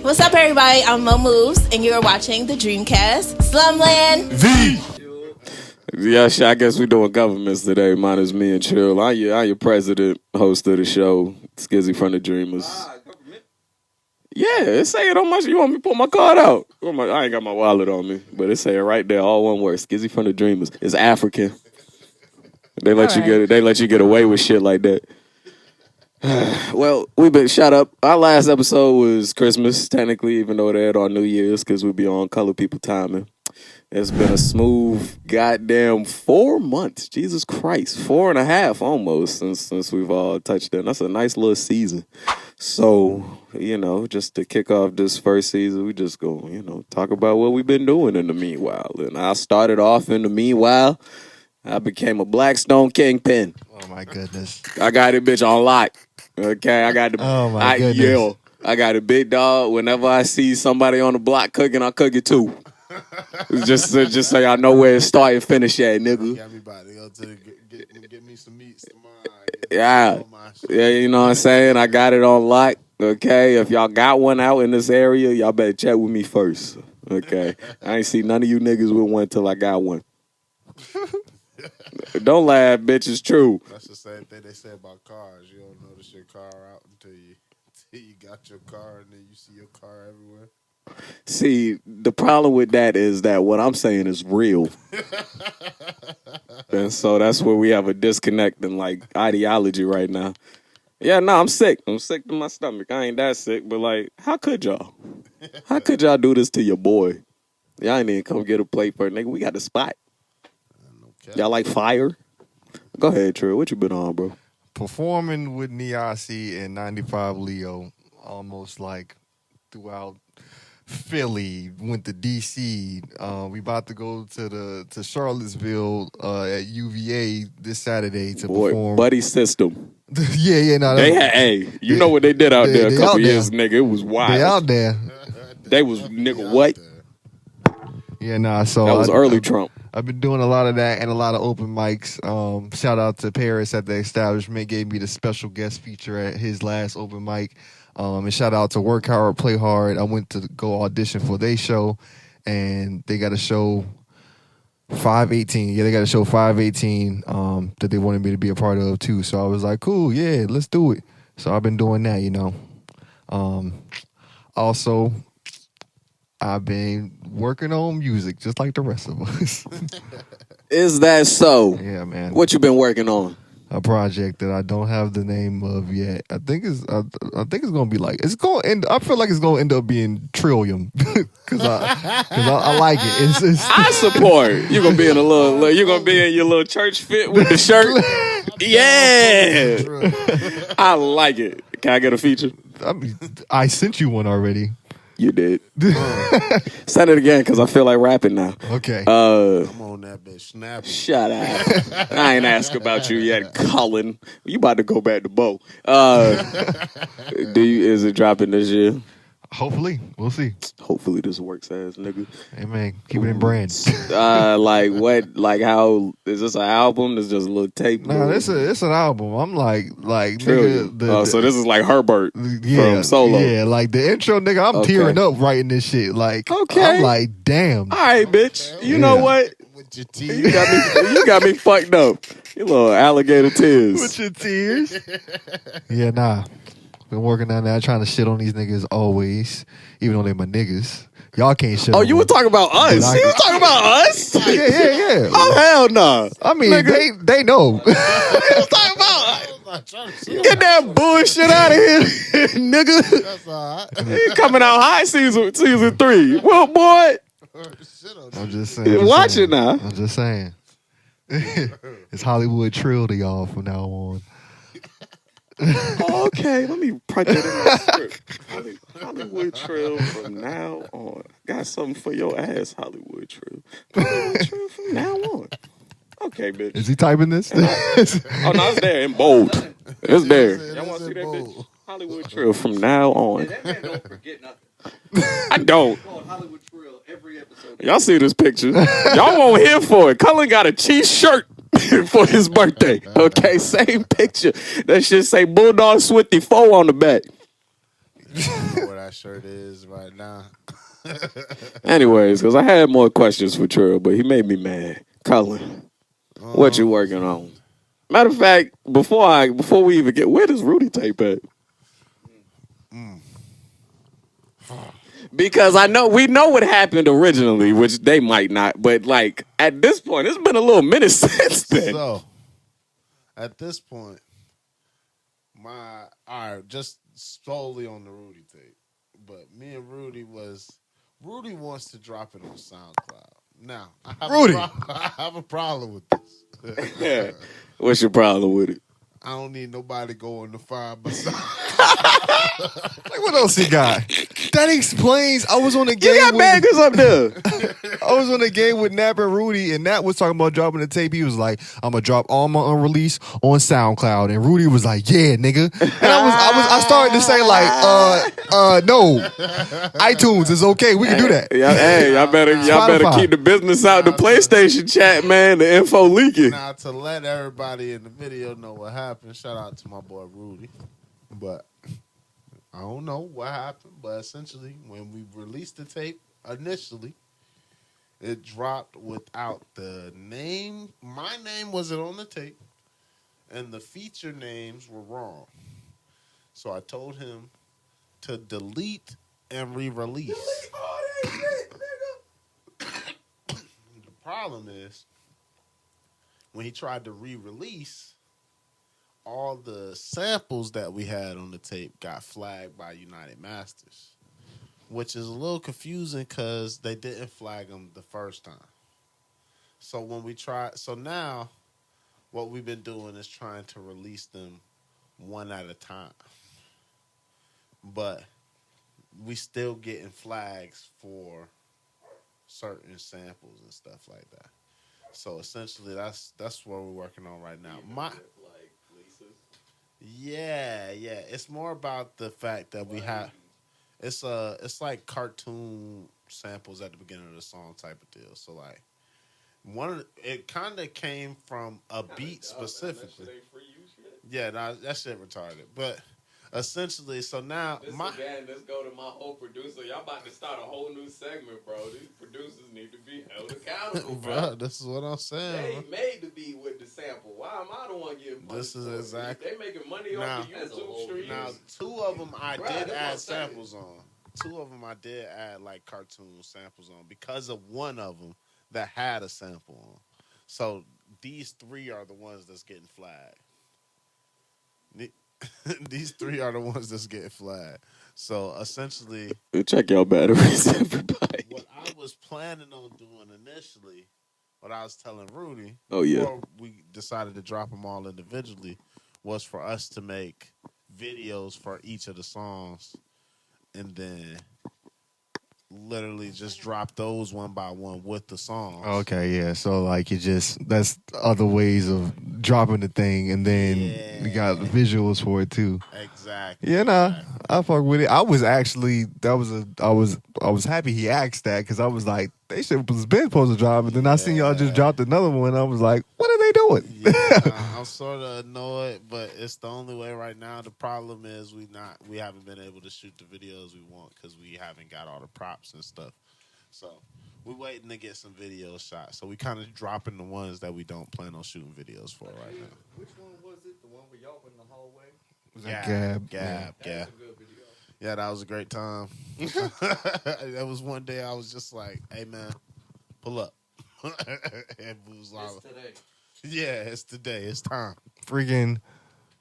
What's up, everybody? I'm Mo Moves, and you're watching the Dreamcast. Slumland. Yeah, I guess we're doing governments today. Mine is me and Chill. I'm your president, host of the show, Skizzy from the Dreamers. Yeah, it say it on my. You want me to pull my card out? I ain't got my wallet on me, but it say it right there, all one word. Skizzy from the Dreamers. It's African. They let you get it. They let you get away with shit like that. Well, we've been shut up. Our last episode was Christmas, technically, even though they had on New Year's, because we be on color people timing. It's been a smooth goddamn 4 months. Jesus Christ. 4.5 almost since we've all touched in. That's a nice little season. So, just to kick off this first season, we just go, talk about what we've been doing in the meanwhile. And I started off in the meanwhile. I became a Blackstone Kingpin. Oh, my goodness. I got it, bitch, on lock. Okay, I got the... Oh, my goodness. I got a big dog. Whenever I see somebody on the block cooking, I cook it too. just so y'all know where it start and finish at, nigga. Everybody go to get me some meats tomorrow. Yeah, you know what I'm saying? I got it on lock. Okay, if y'all got one out in this area, y'all better check with me first. Okay, I ain't see none of you niggas with one till I got one. Don't laugh, bitch. It's true. That's the same thing they say about cars. You don't notice your car out until you got your car and then you see your car everywhere. See, the problem with that is that what I'm saying is real. And so that's where we have a disconnect in ideology right now. Yeah, no, I'm sick. I'm sick to my stomach. I ain't that sick, but how could y'all? How could y'all do this to your boy? Y'all ain't even come get a plate for it, nigga. We got the spot. Y'all like fire? Go ahead, Trey. What you been on, bro? Performing with Niasi and 95 Leo almost throughout Philly, went to D.C. We about to go to Charlottesville at UVA this Saturday to perform. Buddy System. No. You know what they did out there a couple years, nigga. It was wild. They out there. They was, nigga, what? So that was early Trump. I've been doing a lot of that and a lot of open mics. Shout out to Paris at the establishment, gave me the special guest feature at his last open mic. And shout out to Work Hard, Play Hard. I went to go audition for their show, and they got a show 518. Yeah, they got a show 518 that they wanted me to be a part of too. So I was like, cool, yeah, let's do it. So I've been doing that, Also, I've been working on music just like the rest of us. Is that so? Yeah, man. What you been working on? A project that I don't have the name of yet. I think it's gonna be I feel like it's gonna end up being Trillium because I like it. I support. You're gonna be in your little church fit with the shirt. Yeah, I like it. Can I get a feature? I sent you one already. You did. Send it again because I feel like rapping now. Okay. Come on, that bitch. Snap it. Shut up. I ain't asked about you yet, Cullen. You about to go back to Bo. Is it dropping this year? Hopefully. We'll see. Hopefully this works ass, nigga. Hey, man. Keep it in brand. What? How, is this an album? Is just a little tape? No, it's an album. I'm like nigga. So this is like Herbert from Solo. Yeah, the intro, nigga, I'm tearing up writing this shit. Okay. I'm like, damn. All right, bitch. You know what? With your teeth. You got me fucked up. You little alligator tears. With your tears. Yeah, nah. Been working on that, trying to shit on these niggas always, even though they my niggas. Y'all can't shit. Oh, you were talking about us? You were talking about us? Yeah. Oh, hell no. I mean, they know. You was talking about get that bullshit out of here, nigga. That's all right. He coming out high season 3. Well, boy. I'm just saying. Watch it now. I'm just saying. It's Hollywood Trill to y'all from now on. Okay, let me print that in my script. Hollywood Trill from now on. Got something for your ass, Hollywood Trill. Hollywood Trill from now on. Okay, bitch. Is he typing this? Oh, no, it's there in bold. It's there. Y'all want to see that bitch? Hollywood Trill from now on. That man don't forget nothing. I don't. Hollywood Trill every episode. Y'all see this picture? Y'all won't hear for it. Cullen got a cheese shirt for his birthday. Okay, same picture. That shit say Bulldog Swifty 4 on the back. don't know where that shirt is right now. Anyways, because I had more questions for Trill, but he made me mad. Cullen, what you working on? Matter of fact, before we even get, where does Rudy tape at? Because we know what happened originally, which they might not, but like at this point, it's been a little minute since then. So, at this point, all right, just solely on the Rudy tape. But me and Rudy wants to drop it on SoundCloud. Now, I have a problem with this. Yeah. What's your problem with it? I don't need nobody going to find my side. Like, what else he got? That explains. I was on a game. You got bangers up there. I was on a game with Nap and Rudy, and Nap was talking about dropping the tape. He was like, "I'm gonna drop all my unreleased on SoundCloud," and Rudy was like, "Yeah, nigga." And I started to say like, "No, iTunes is okay. We can do that." Y'all better keep the business out the PlayStation chat, man. The info leaking. Now, to let everybody in the video know what happened, shout out to my boy Rudy. But I don't know what happened, but essentially, when we released the tape initially, it dropped without the name. My name wasn't on the tape, and the feature names were wrong. So I told him to delete and re-release. The problem is, when he tried to re-release, all the samples that we had on the tape got flagged by United Masters, which is a little confusing because they didn't flag them the first time. So now what we've been doing is trying to release them one at a time. But we still getting flags for certain samples and stuff like that. So essentially that's what we're working on right now. Yeah. It's more about the fact that we have it's like cartoon samples at the beginning of the song type of deal. So like it kind of came from a beat specifically. Yeah, that shit retarded. But essentially, so now let's go to my whole producer. Y'all about to start a whole new segment, bro. These producers need to be held accountable, bro. This is what I'm saying. They made to be with the sample. Why am I the one getting money? This is exactly. They making money off the YouTube streams. Now, two of them I did add samples on. Two of them I did add like cartoon samples on because of one of them that had a sample on. So these three are the ones that's getting flagged. These three are the ones that's getting flagged. So essentially, check your batteries, everybody. What I was planning on doing initially, what I was telling Rudy, before we decided to drop them all individually, was for us to make videos for each of the songs, and then literally just drop those one by one with the songs. Okay, yeah. So like that's other ways of dropping the thing, and then you got the visuals for it too. Exactly. Yeah, nah, I fuck with it. I was actually I was happy he asked that because I was like, they should was been supposed to drop it. Then I seen y'all just dropped another one. I was like, what are they doing? I'm sort of annoyed, but it's the only way right now. The problem is we haven't been able to shoot the videos we want because we haven't got all the props and stuff. So we're waiting to get some videos shot. So we kind of dropping the ones that we don't plan on shooting videos for right now. Which one was it? The one where y'all were in the hallway? Gab. Yeah. That's a good video. Yeah, that was a great time. That was one day I was just like, hey, man, pull up. And we was like, It's today. yeah, it's today. It's time. Freaking.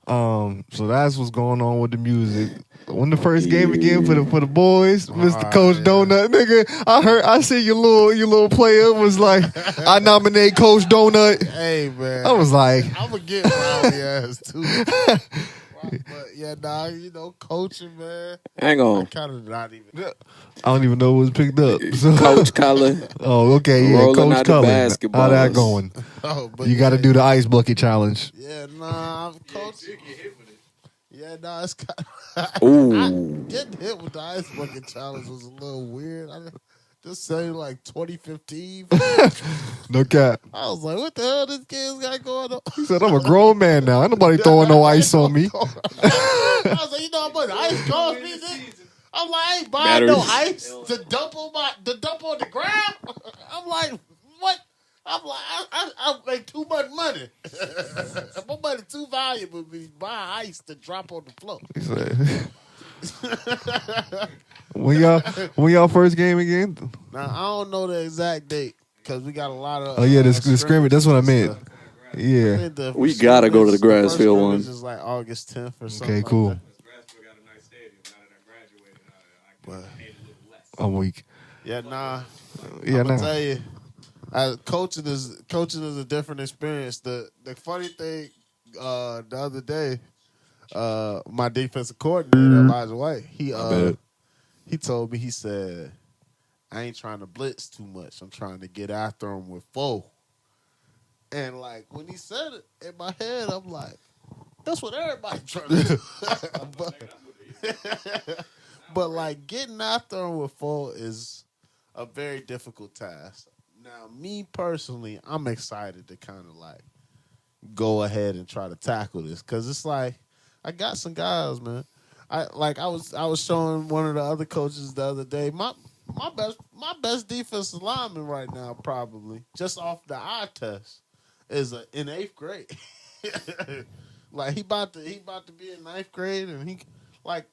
So that's what's going on with the music. When the first game again for the boys, Mr. Coach Donut, nigga. I see your little player was like, I nominate Coach Donut. Hey, man. I was like, I'm gonna get rowdy ass too. But yeah, coaching, man. Hang on. Kind of not even. I don't even know what was picked up. So. Coach Cullen. Oh, okay, yeah, Rolling Coach out the Cullen. basketballs. How that going? Oh, but You got to do the ice bucket challenge. Yeah, nah, I'm coaching. Yeah, nah, it's kind of. Ooh. Getting hit with the ice bucket challenge was a little weird. This say like 2015. No cap. I was like, what the hell this kid's got going on? He said, I'm a grown man now. Ain't nobody throwing no ice on me. I was like, you know how much ice cost me? I'm like, I ain't buying no ice to dump on the ground. I'm like, what? I'm like, I make too much money. My money too valuable to be buying ice to drop on the floor. He said, when y'all first game again? Now I don't know the exact date because we got a lot of. Oh yeah, the scrimmage. That's what I meant. stuff. Yeah. We gotta go to the grass first field scrimmage one. is like August 10th or something. Okay, cool. Like that. But, I'm weak. yeah, nah. Yeah, I'm gonna nah. tell you, coaching is a different experience. The funny thing, the other day, my defensive coordinator Elijah White, he told me, he said, I ain't trying to blitz too much. I'm trying to get after him with 4. And like when he said it in my head, I'm like, that's what everybody trying to do. but like getting after him with 4 is a very difficult task. Now, me personally, I'm excited to kind of like go ahead and try to tackle this because it's like I got some guys, man. I was showing one of the other coaches the other day. My best defensive lineman right now, probably just off the eye test, is in 8th grade. Like he about to be in 9th grade, and he like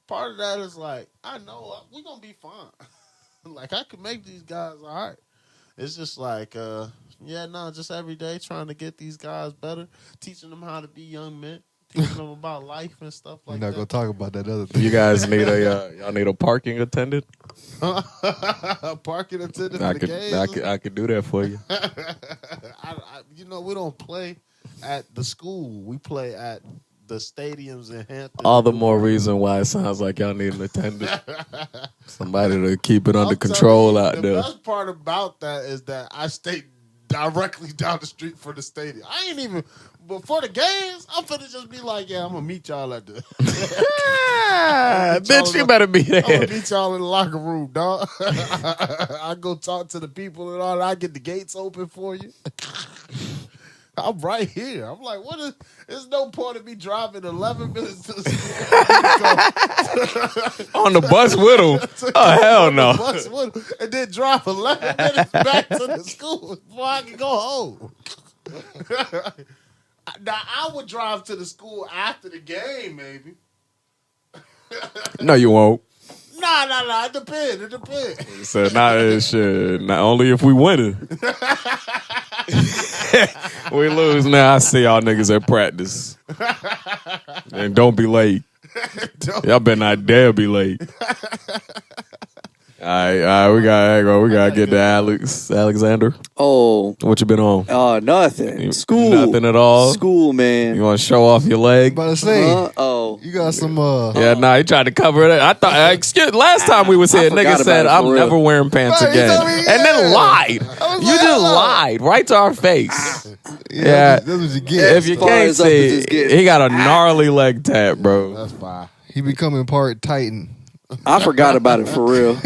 part of that is like I know we're gonna be fine. Like I can make these guys all right. It's just like just every day trying to get these guys better, teaching them how to be young men, teaching them about life and stuff like We're not that. gonna talk about that other thing. You guys need y'all need a parking attendant? Parking attendant I for the could games. I could do that for you. We don't play at the school. We play at the stadiums in Hampton. All the more reason why it sounds like y'all need an attendant. Somebody to keep it under I'm control telling you, out the there. best part about that is that I stay directly down the street from the stadium. I ain't even before the games. I'm finna just be like, yeah, I'm gonna meet y'all at the. Bitch, you better be I'm gonna there. meet y'all in the locker room, dog. I go talk to the people and all that. I get the gates open for you. I'm right here. I'm like, what is? There's no point in me driving 11 minutes to the school. On the bus with him. Oh, hell no. Bus with him, and then drive 11 minutes back to the school before I can go home. Now, I would drive to the school after the game, maybe. No, you won't. Nah. It depends. So shit. Not only if we winning. We lose now. I see y'all niggas at practice. And don't be late. Y'all better not dare be late. All right, we gotta get to Alexander. Oh, What you been on? nothing. School. Nothing at all? School, man. You want to show off your leg? About to say, Oh. you got some. Yeah, nah, he tried to cover it. I thought, last time we was here, forgot nigga about said, it, for I'm real. never wearing pants Right, again. you know what I mean? And then Yeah. lied. I was You like, just oh. lied right to our face. Yeah, that's what you get. If you As far can't as up as see, it's getting. he got a gnarly leg tap, bro. That's fine. He becoming part Titan. I forgot about it for real.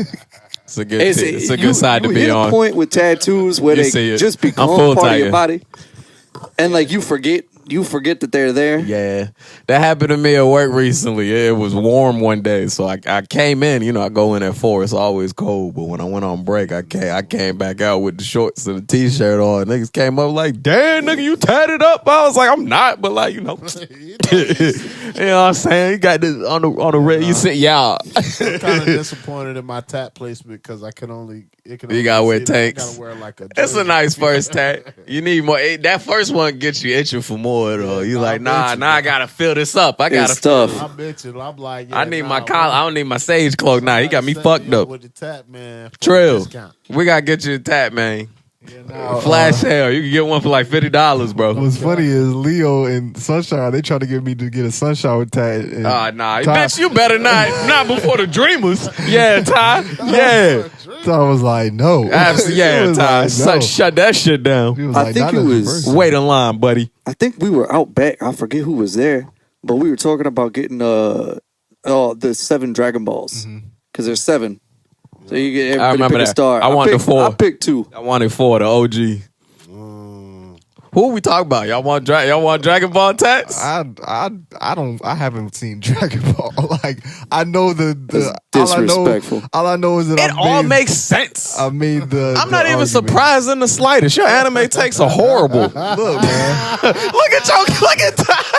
It's a good, it's a good side to you be hit on. a point with tattoos where You they see it. just I'm become full part of Titan. your body, and like you forget that they're there. Yeah, that happened to me at work recently. It was warm one day, so I came in. You know, I go in at 4. It's always cold, but when I went on break, I came back out with the shorts and the t-shirt on. Niggas came up like, "Damn, nigga, you tatted up." I was like, "I'm not," but like, you know, you know what I'm saying. You got this on the red. You said, "Yeah." I'm kind of disappointed in my tat placement because I can only. You gotta wear tanks. I gotta wear like a. It's a jersey. nice first tat. You need more. That first one gets you itching for more. Though you nah, like, I nah, bet you, I gotta fill this up. I gotta. It's tough. I bet you. I'm like, yeah, I need my nah, collar. I don't need my sage cloak. Nah, he got me set fucked up. with the tat, man. for a Trill, discount. we gotta get you a tat, man. Now, Flash sale. You can get one for like $50, bro. What's funny is Leo and Sunshine. They tried to get me to get a Sunshine tat. And Nah, Ty, bitch, you better not before the Dreamers. Yeah, Ty. Yeah, Ty was like, no. absolutely. He Yeah, was Ty. like, no. Shut that shit down. He was I like, think not it as a was- person. Wait in line, buddy. I think we were out back. I forget who was there, but we were talking about getting the 7 Dragon Balls because there's 7. So you get I everybody remember pick a that. star. I wanted picked, 4. I picked 2. I wanted 4, the OG. Who are we talking about? Y'all want Dragon Ball tats? I haven't seen Dragon Ball. Like I know the That's disrespectful. All I know is that It all makes sense. I made the. I'm the not even argument. surprised in the slightest. Your anime takes are horrible. Look, man. Look at that.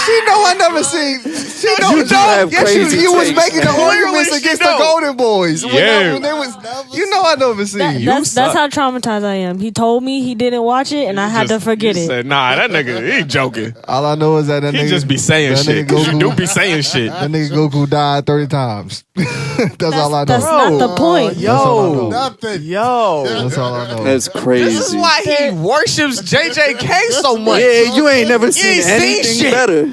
She know I never seen. She know. You do have crazy you was takes, making the man. arguments Clearly against she the know. Golden Boys. Yeah. When they was, you know I never seen. That's suck. how traumatized I am. He told me he didn't watch it, and I had to forget You it. said, nah, that nigga, he joking. All I know is that He nigga just be saying that shit. nigga 'Cause you Goku- do be saying shit. That nigga Goku died 30 times. That's all I know. That's not the point. That's all I know. Nothing. Yo. That's all I know. That's crazy. This is why he worships JJK so much. Yeah, you ain't never seen ain't seen anything shit. better.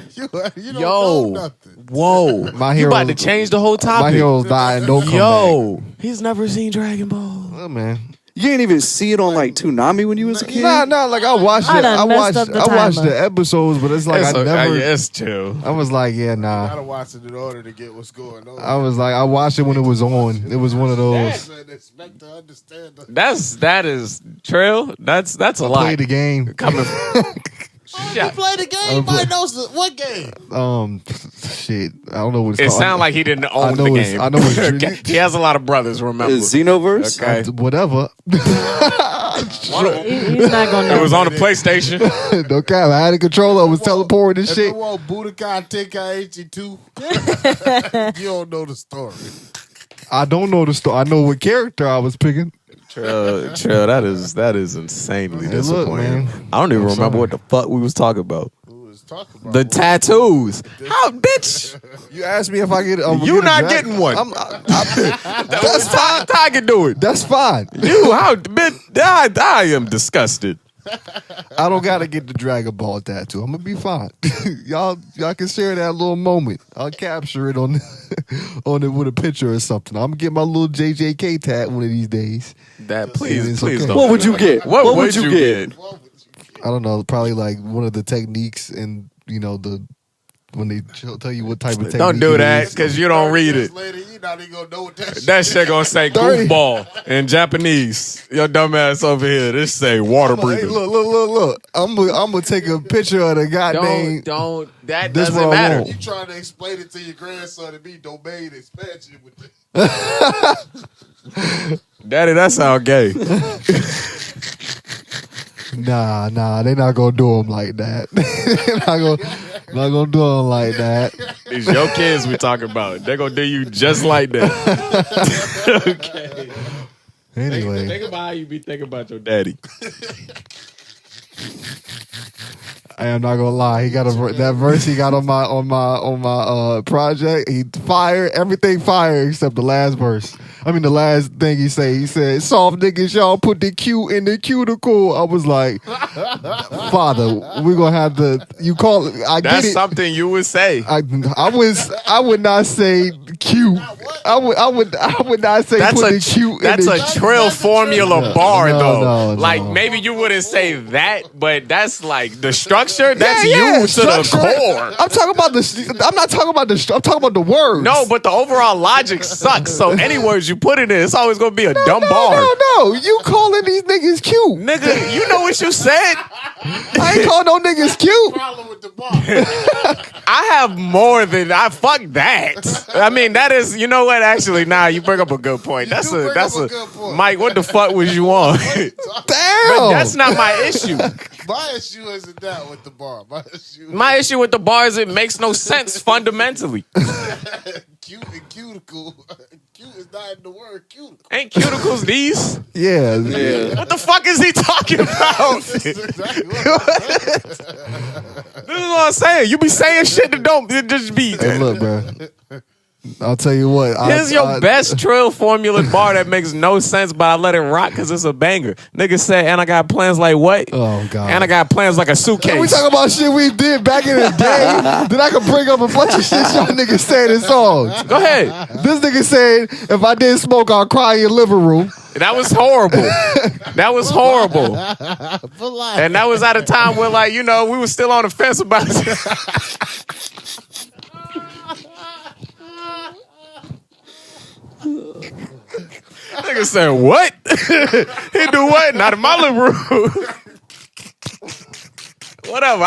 You don't Yo. know nothing. Whoa. My You about to heroes- change the whole topic. My heroes died and don't come back. Yo. He's never seen Dragon Ball. Oh, man. You ain't even see it on like Toonami when you was a kid. Nah, like I watched I it. done I messed watched up the I watched timer. the episodes, but it's like It's I okay. never Yeah, it's chill. I was like, yeah, nah. Gotta watch it in order to get what's going on. I was like, I watched it when it was on. It was one of those. Man, expect to understand the That is Trail. That's a Play lot. the game. Coming. You play the game, play- might know what game? Shit. I don't know what it's It called. sounded like he didn't own know the it's- game. I know it's- Okay. He has a lot of brothers. Remember? Is Xenoverse? Okay. Whatever. One of them. He's not gonna It know. was on the PlayStation. No cap. I had a controller. I was teleporting and If shit. you want Budokai Tenkaichi 2, you don't know the story. I don't know the story. I know what character I was picking. Trail, that is insanely Hey, look, disappointing. man. I don't even I'm remember sorry. what the fuck we was talking about. Who was talking about The tattoos. How, bitch? You asked me if I get. You not getting one. That's fine. I can do it. That's fine. You, how, bitch? I am disgusted. I don't gotta get the Dragon Ball tattoo. I'm gonna be fine. y'all can share that little moment. I'll capture it on on it with a picture or something. I'm gonna get my little JJK tat one of these days. That It's please okay. don't. What would you get? What would you get? I don't know, probably like one of the techniques and the when they tell you what type of technique. Don't do it that is. because you don't read it. Later, you not even gonna know what that shit That shit gonna say 30. goofball in Japanese. Your dumb ass over here. This say water Hey, breathing. look. I'm gonna take a picture of the goddamn. Don't. That This doesn't what I matter. want. You trying to explain it to your grandson and be domain expansion with the Daddy, that sound gay. Nah, they not gonna do them like that. They're not gonna do them like that. It's your kids we talking about. They're gonna do you just like that. Okay. Anyway, Think about how you be thinking about your daddy. I am not gonna lie. He got that verse he got on my project. He fired everything fire except the last verse. I mean the last thing he said, soft niggas, y'all put the Q in the cuticle. I was like, Father, we're gonna have to you call it. I That's get it. something you would say. I would not say cute. I would not say That's put a the cute that's in a the Trill formula bar no, though. no, like no. maybe you wouldn't say that, but that's like the structure. That's Yeah, you to the structure. core. I'm talking about I'm not talking about I'm talking about the words. No, but the overall logic sucks. So any words you put in it, it's always gonna be a dumb bar. No. You calling these niggas cute? Nigga, you know what you said. I ain't calling no niggas cute. problem with the bar. I have more than fuck that. I mean, that is, you know what? Actually, nah, you bring up a good point. That's do a bring that's up a a good point. Mike. What the fuck was you on? Damn. But that's not my issue. My issue isn't that with the bar. My issue with the bar is it makes no sense fundamentally. cute and cuticle. Cute is not in the word cuticle. Ain't cuticles these? Yeah. What the fuck is he talking about? This is Exactly what what I'm saying. You be saying shit that don't it just be. Hey, look, bro. I'll tell you what. Here's your best Trill formula bar that makes no sense, but I let it rock because it's a banger. Nigga said, and I got plans like what? Oh, God. And I got plans like a suitcase. We talking about shit we did back in the day. Then I can bring up a bunch of shit y'all niggas said in songs. Go ahead. This nigga said, if I didn't smoke, I'll cry in your living room. That was horrible. That was horrible. And that was at a time where, like, you know, we were still on the fence about it. Nigga said, what? He do what? Not in my living room. Whatever.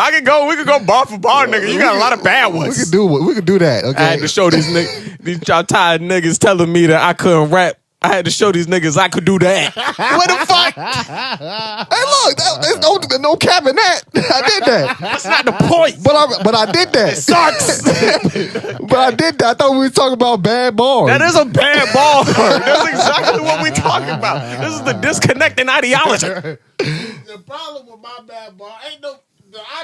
We can go bar for bar, nigga. You got a lot of bad ones. We could do that. Okay. I had to show these niggas, these y'all tired niggas telling me that I couldn't rap. I had to show these niggas I could do that. What the fuck? Hey, look, there's no cap in that. I did that. That's not the point. But I did that. It sucks. But I did that. I thought we were talking about bad bars. That is a bad bar. That's exactly what we talking about. This is the disconnecting ideology. The problem with my bad bar ain't the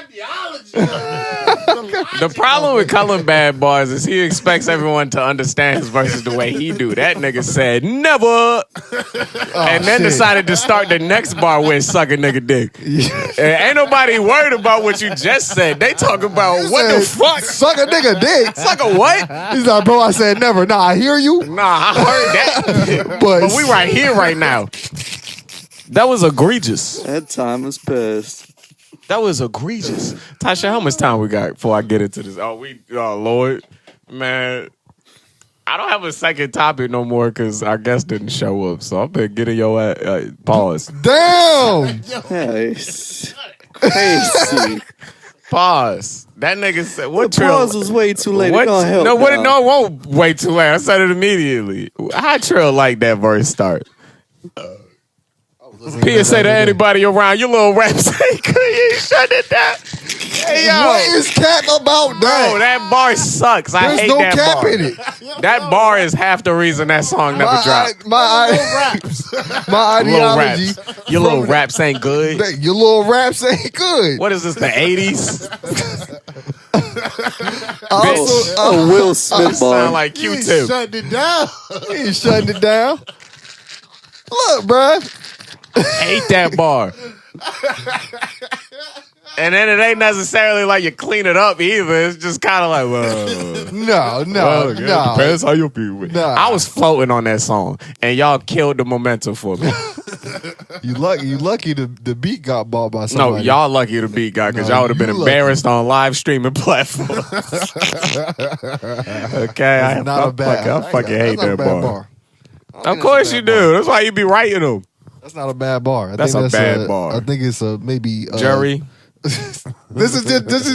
ideology. The problem with Cullen bad bars is he expects everyone to understand his verses the way he do. That nigga said never, and then decided to start the next bar with suck a nigga dick. And ain't nobody worried about what you just said. They talk about what the fuck. Suck a nigga dick. Suck a what? He's like, bro, I said never. Nah, I hear you. Nah, I heard that. But But we right here right now. That was egregious. That time has passed. That was egregious. Tasha, how much time we got before I get into this? Oh, Lord. Man, I don't have a second topic no more because our guest didn't show up. So I'm going to get in your pause. damn. Hey, crazy. Pause. That nigga said, what The pause was way too late. It don't help. No, now. no, it won't wait too late. I said it immediately. How Trill like that verse start? PSA to anybody around, your little rap say, could you shut it down? Hey, yo. What is cap about that? Bro, that bar sucks. I There's hate no that cap bar. in it. That bar is half the reason that song never dropped. My Little ideology. raps. Your little raps ain't good. Your little raps ain't good. What is this, the 80s? Oh, Will Smith bar. Sound like You ain't Q-Tip. shutting it down. He ain't shutting it down. Look, bruh. Hate that bar. And then it ain't necessarily like you clean it up either. It's just kind of like, well, No. depends how you feel with. Nah. I was floating on that song, and y'all killed the momentum for me. You lucky the beat got bought by No, somebody. y'all lucky the beat guy because No, y'all would have been you lucky. embarrassed on live streaming platforms. Okay, I fucking hate that bar. Of course you do. That's why you be writing them. That's not a bad bar. That's a bad bar. I think it's maybe Jury. This is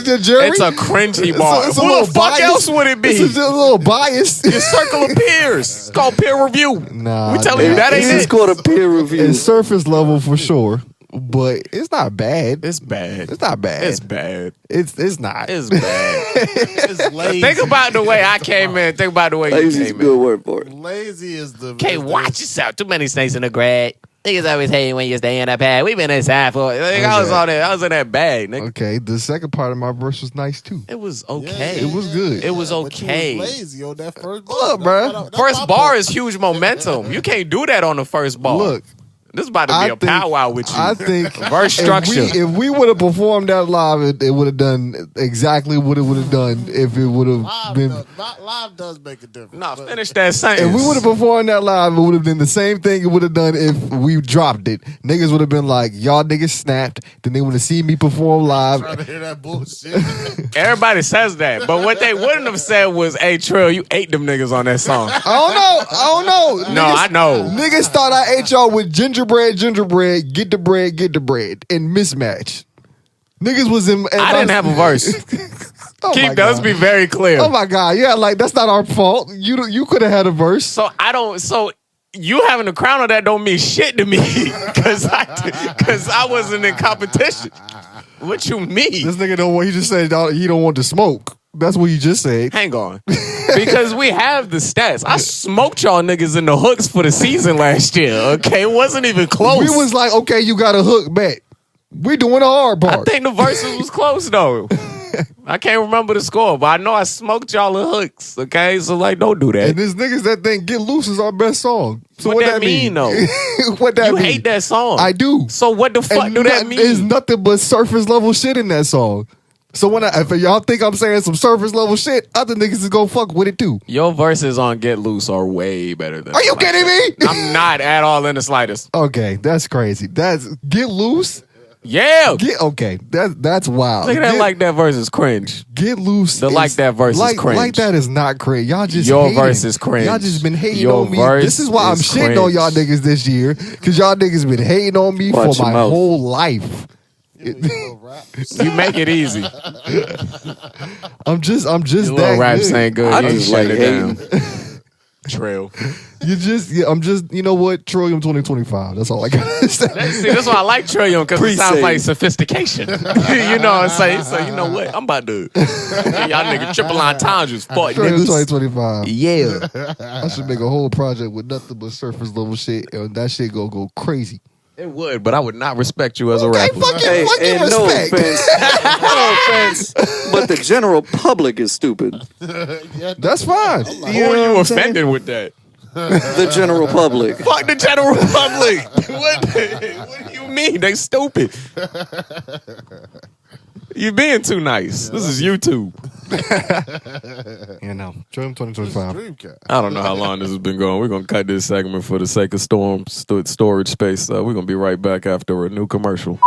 your jury. It's a cringy bar. It's a Who little the fuck biased. else would it be? This is a little biased. Your circle of peers. It's called peer review. Nah, We telling you that ain't It's it. called a peer review. It's surface level for sure, but it's not bad. It's bad. It's not bad. It's bad. It's not. It's bad. It's lazy. Think about the way I came in. Think about the way you Lazy's a came good in. word for it. Lazy is the. Okay, watch yourself. Too many snakes in the grass. Niggas always hate when you stay in that bag. We been inside for. Like, I was on it. I was in that bag, nigga. Okay, the second part of my verse was nice too. It was okay. It was good. It was But okay. you was lazy on that first bar. Look, bruh. First bar is huge momentum. You can't do that on the first bar. Look, this is about to be I a think- powwow with you. I think Verse structure. If we would have performed that live, it would have done exactly what it would have done if it would have been. Live does make a difference. Nah, but finish that sentence. If we would have performed that live, it would have been the same thing it would have done if we dropped it. Niggas would have been like, y'all niggas snapped. Then they would have seen me perform live. trying to hear that bullshit. Everybody says that, but what they wouldn't have said was, "Hey, Trill, you ate them niggas on that song." I don't know. No, I know. Niggas thought I ate y'all with gingerbread, get the bread, and mismatch. Niggas was in. I didn't have a verse. Oh my Keep let's God. be very clear. Oh my God! Yeah, like that's not our fault. You could have had a verse. So I don't. So you having a crown on that don't mean shit to me because I wasn't in competition. What you mean? This nigga don't want. He just said he don't want to smoke. That's what you just said. Hang on, because we have the stats. I smoked y'all niggas in the hooks for the season last year. Okay, it wasn't even close. We was like, okay, you got a hook bet. We doing a hard I part. think the verses was close though. I can't remember the score, but I know I smoked y'all in hooks. Okay, so like, don't do that. And this niggas that think "Get Loose" is our best song. So What what that mean, though? What that You mean? hate that song. I do. So what the fuck And do that mean? There's nothing but surface level shit in that song. So if y'all think I'm saying some surface level shit, other niggas is gonna fuck with it too. Your verses on Get Loose are way better than. Are you kidding me? I'm not at all in the slightest. Okay, that's crazy. That's "Get Loose." Yeah. Okay, that's wild. Look at that like that versus cringe. Get loose. The like that verse is cringe. Like that is not cringe. Y'all just Your hating. verse is cringe. Y'all just been hating Your on me. verse This is why I'm is shitting on cringe. y'all niggas this year. Cause y'all niggas been hating on me Watch for your my mouth. whole life. Give me your little raps. You make it easy. I'm just Your that little raps good. ain't good. I You just shut like it hating. down. Trail. I'm just, you know what? Trillium 2025. That's all I got to say. See, that's why I like Trillium, because it sounds Pre-save. like sophistication. You know what I'm saying? So, you know what? I'm about to. Y'all niggas triple entendres, fuck Trillium niggas. 2025. Yeah. I should make a whole project with nothing but surface level shit, and that shit go crazy. It would, but I would not respect you as a Okay, rapper. Hey, fucking and no respect. offense, no offense, but the general public is stupid. Yeah, That's fine. Who are you offending with that? The general public. Fuck the general public. What do you mean? They stupid. You being too nice. This is YouTube. You know, Trillium 2025. Dreamcast. I don't know how long this has been going. We're going to cut this segment for the sake of storage space. We're going to be right back after a new commercial.